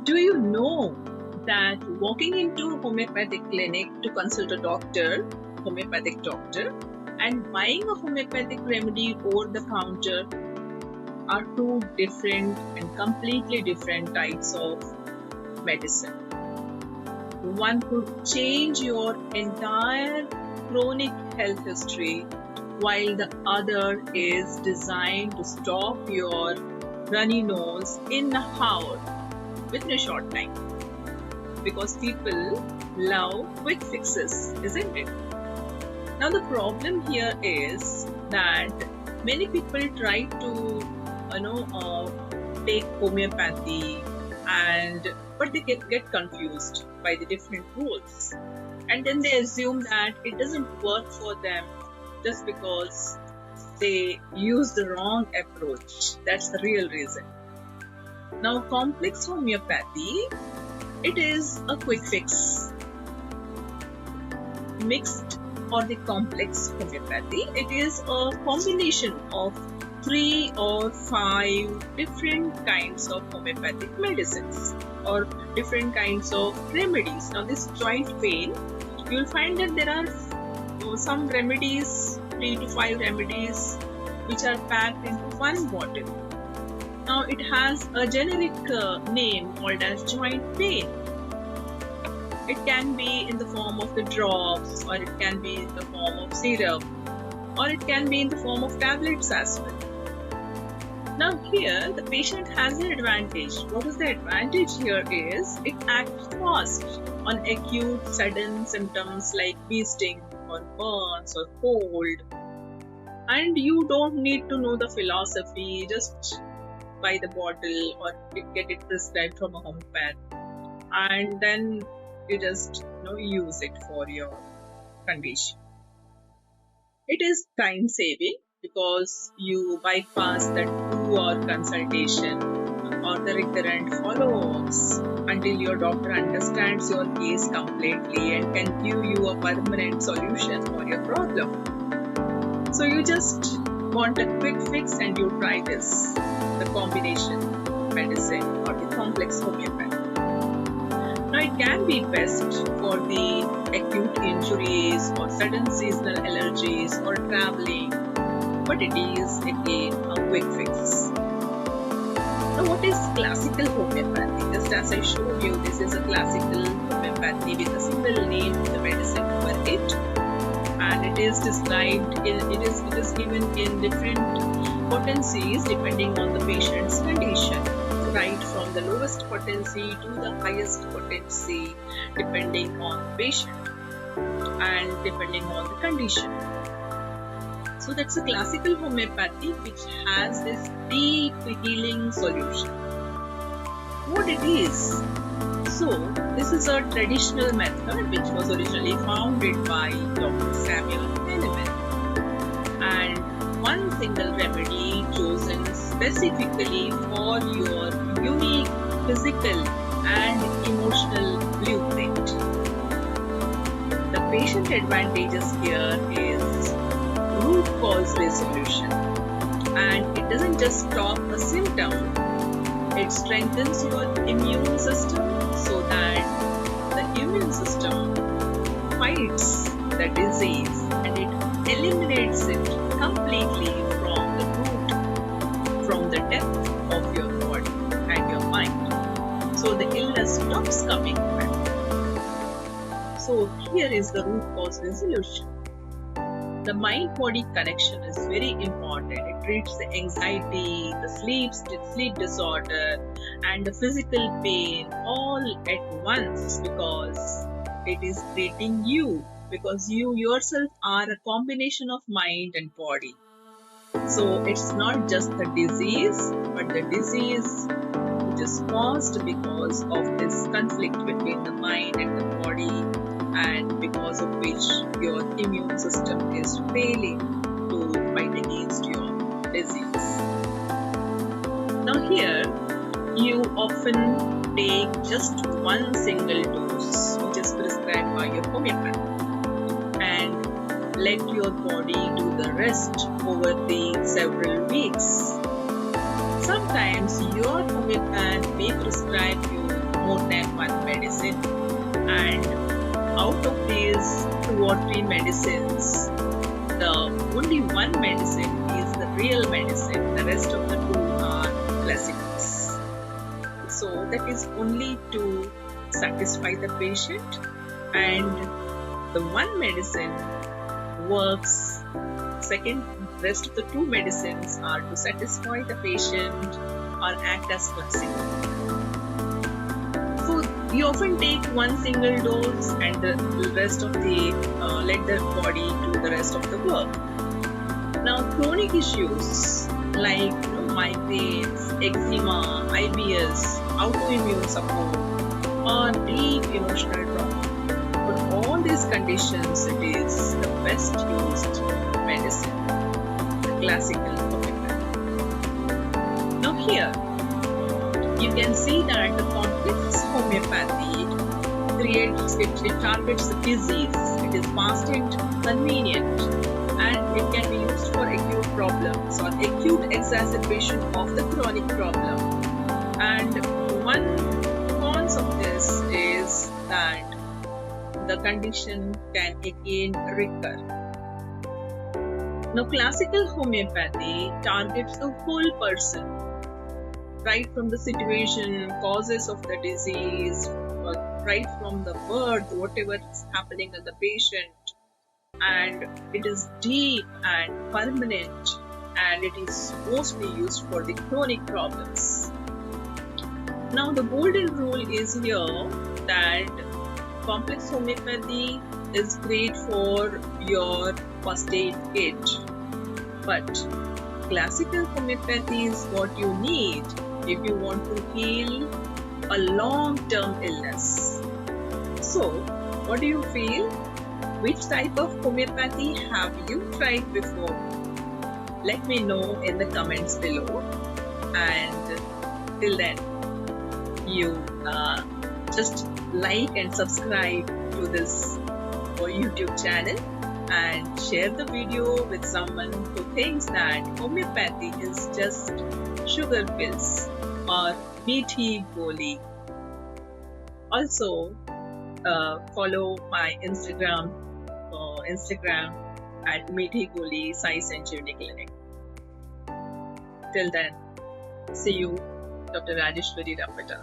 Do you know that walking into a homeopathic clinic to consult a doctor, homeopathic doctor, and buying a homeopathic remedy over the counter are two different and completely different types of medicine. One could change your entire chronic health history, while the other is designed to stop your runny nose in a hour within a short time. Because people love quick fixes, isn't it? Now the problem here is that many people try to take homeopathy but they get confused by the different rules, and then they assume that it doesn't work for them just because they use the wrong approach. That's the real reason. Now complex homeopathy, it is a quick fix. Mixed or the complex homeopathy, it is a combination of 3 or 5 different kinds of homeopathic medicines or different kinds of remedies. Now this joint pain, you will find that there are some remedies, 3 to 5 remedies, which are packed into one bottle. Now it has a generic name called as joint pain. It can be in the form of the drops, or it can be in the form of syrup, or it can be in the form of tablets as well. Now here the patient has an advantage. What is the advantage here is it acts fast on acute sudden symptoms like bee sting or burns or cold, and you don't need to know the philosophy. Just buy the bottle or get it prescribed from a homeopath, and then you just use it for your condition. It is time saving because you bypass that 2-hour consultation or the recurrent follow-ups until your doctor understands your case completely and can give you a permanent solution for your problem. So you just want a quick fix and you try this, the combination medicine or the complex homeopathy. Now it can be best for the acute injuries or sudden seasonal allergies or traveling, but it is again a quick fix. Now what is classical homeopathy? Just as I showed you, this is a classical homeopathy with a single name, the medicine over it, and it is described it is given in different potencies depending on the patient's condition, right from the lowest potency to the highest potency depending on the patient and depending on the condition. So that's a classical homeopathy which has this deep healing solution. What it is? So this is a traditional method which was originally founded by Dr. Samuel Hahnemann, and one single remedy chosen specifically for your unique physical and emotional blueprint. The patient advantages here is root cause resolution, and it doesn't just stop a symptom, it strengthens your immune system so that the immune system fights the disease and it eliminates it completely from the root, from the depth of your body and your mind. So the illness stops coming back. So here is the root cause resolution. The mind-body connection is very important. It treats the anxiety, the sleep disorder, and the physical pain all at once because it is treating you, because you yourself are a combination of mind and body. So it's not just the disease, but the disease which is caused because of this conflict between the mind and the body, and because of which your immune system is failing to fight against your disease. Now here, you often take just one single dose which is prescribed by your homeopath and let your body do the rest over the several weeks. Sometimes your homeopath may prescribe you more than one medicine, and out of these 2 or 3 medicines, the only one medicine is the real medicine. The rest of the 2 are placebos. So that is only to satisfy the patient, and the one medicine works. Second, rest of the 2 medicines are to satisfy the patient or act as placebo. So we often take one single dose and the rest of the let the body do the rest of the work. Now chronic issues like migraines, eczema, IBS, autoimmune support, or deep emotional trauma. For all these conditions, it is the best used medicine, the classical homeopathy. Now here, you can see that the complex homeopathy it targets the disease. It is fast and convenient, and it can be used for acute problems or acute exacerbation of the chronic problem. And one cons of this is that the condition can again recur. Now, classical homeopathy targets the whole person, right from the situation, causes of the disease, right from the birth, whatever is happening in the patient, and it is deep and permanent, and it is mostly used for the chronic problems. Now, the golden rule is here that complex homeopathy is great for your first aid kit, but classical homeopathy is what you need if you want to heal a long-term illness. So, what do you feel? Which type of homeopathy have you tried before? Let me know in the comments below. And till then, you just like and subscribe to this YouTube channel and share the video with someone who thinks that homeopathy is just sugar pills or meethi goli. Also, follow my Instagram at meethi goli Sai Sanjeevani Clinic. Till then, see you, Dr. Rajeshwari Rapata.